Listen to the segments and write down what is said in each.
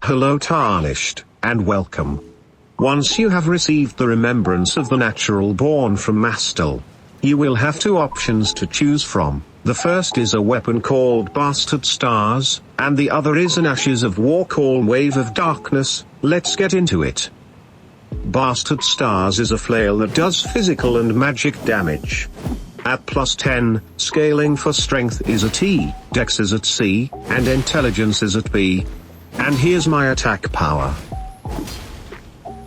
Hello Tarnished, and welcome. Once you have received the Remembrance of the Naturalborn from Astel, you will have two options to choose from. The first is a weapon called Bastard Stars, and the other is an Ashes of War called Wave of Darkness. Let's get into it. Bastard Stars is a flail that does physical and magic damage. At plus 10, scaling for strength is at E, dex is at C, and intelligence is at B. And here's my attack power.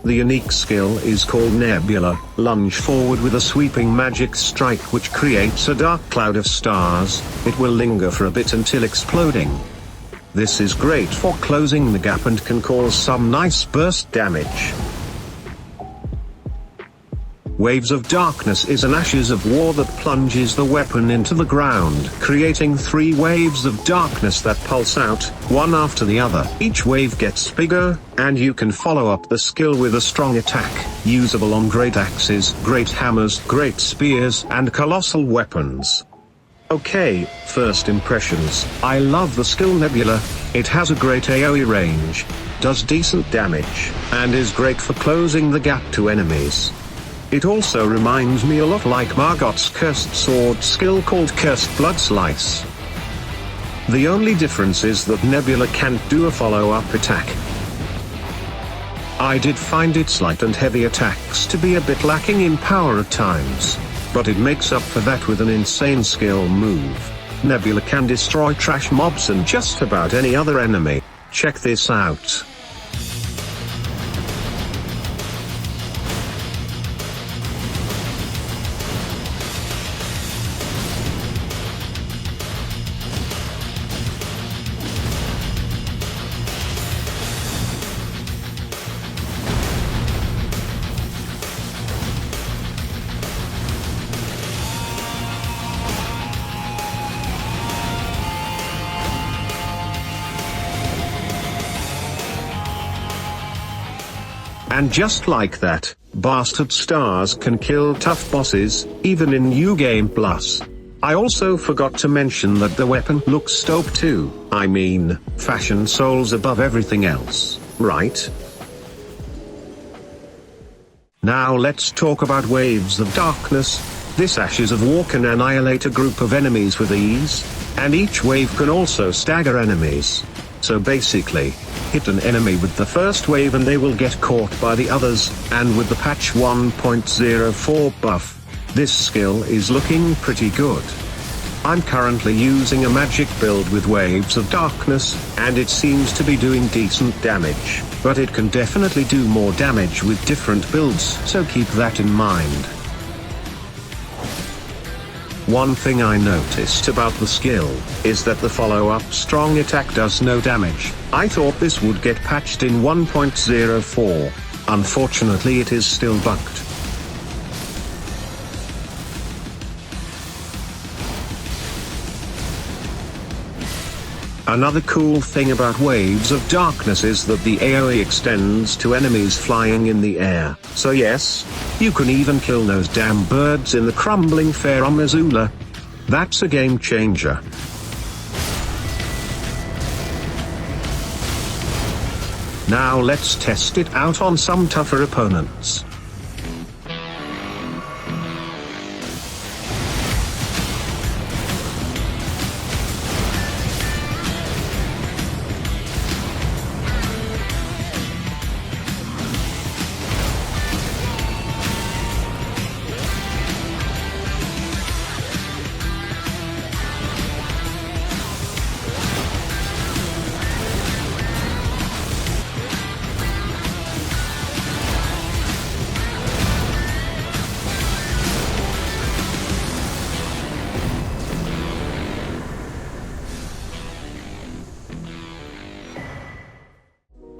The unique skill is called Nebula, lunge forward with a sweeping magic strike which creates a dark cloud of stars. It will linger for a bit until exploding. This is great for closing the gap and can cause some nice burst damage. Waves of Darkness is an Ashes of War that plunges the weapon into the ground, creating 3 waves of darkness that pulse out, one after the other. Each wave gets bigger, and you can follow up the skill with a strong attack, usable on great axes, great hammers, great spears, and colossal weapons. Okay, first impressions. I love the skill Nebula. It has a great AoE range, does decent damage, and is great for closing the gap to enemies. It also reminds me a lot like Margot's cursed sword skill called Cursed Blood Slice. The only difference is that Nebula can't do a follow-up attack. I did find its light and heavy attacks to be a bit lacking in power at times, but it makes up for that with an insane skill move. Nebula can destroy trash mobs and just about any other enemy. Check this out. And just like that, Bastard Stars can kill tough bosses, even in New Game Plus. I also forgot to mention that the weapon looks dope too. I mean, fashion souls above everything else, right? Now let's talk about Waves of Darkness. This Ashes of War can annihilate a group of enemies with ease, and each wave can also stagger enemies. So basically, hit an enemy with the first wave and they will get caught by the others, and with the patch 1.04 buff, this skill is looking pretty good. I'm currently using a magic build with Waves of Darkness, and it seems to be doing decent damage, but it can definitely do more damage with different builds, so keep that in mind. One thing I noticed about the skill, is that the follow-up strong attack does no damage. I thought this would get patched in 1.04. Unfortunately it is still bugged. Another cool thing about Waves of Darkness is that the AoE extends to enemies flying in the air. So yes, you can even kill those damn birds in the crumbling Farum Azula. That's a game changer. Now let's test it out on some tougher opponents.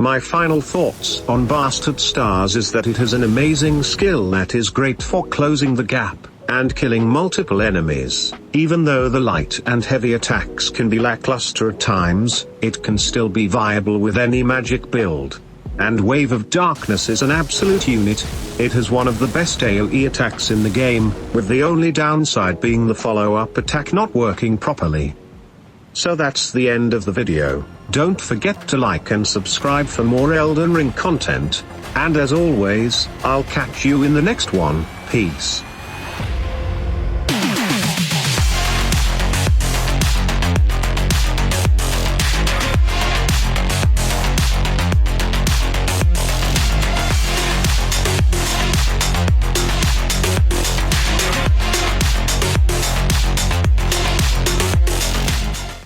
My final thoughts on Bastard Stars is that it has an amazing skill that is great for closing the gap, and killing multiple enemies. Even though the light and heavy attacks can be lackluster at times, it can still be viable with any magic build. And Wave of Darkness is an absolute unit. It has one of the best AoE attacks in the game, with the only downside being the follow-up attack not working properly. So that's the end of the video. Don't forget to like and subscribe for more Elden Ring content. And as always, I'll catch you in the next one. Peace.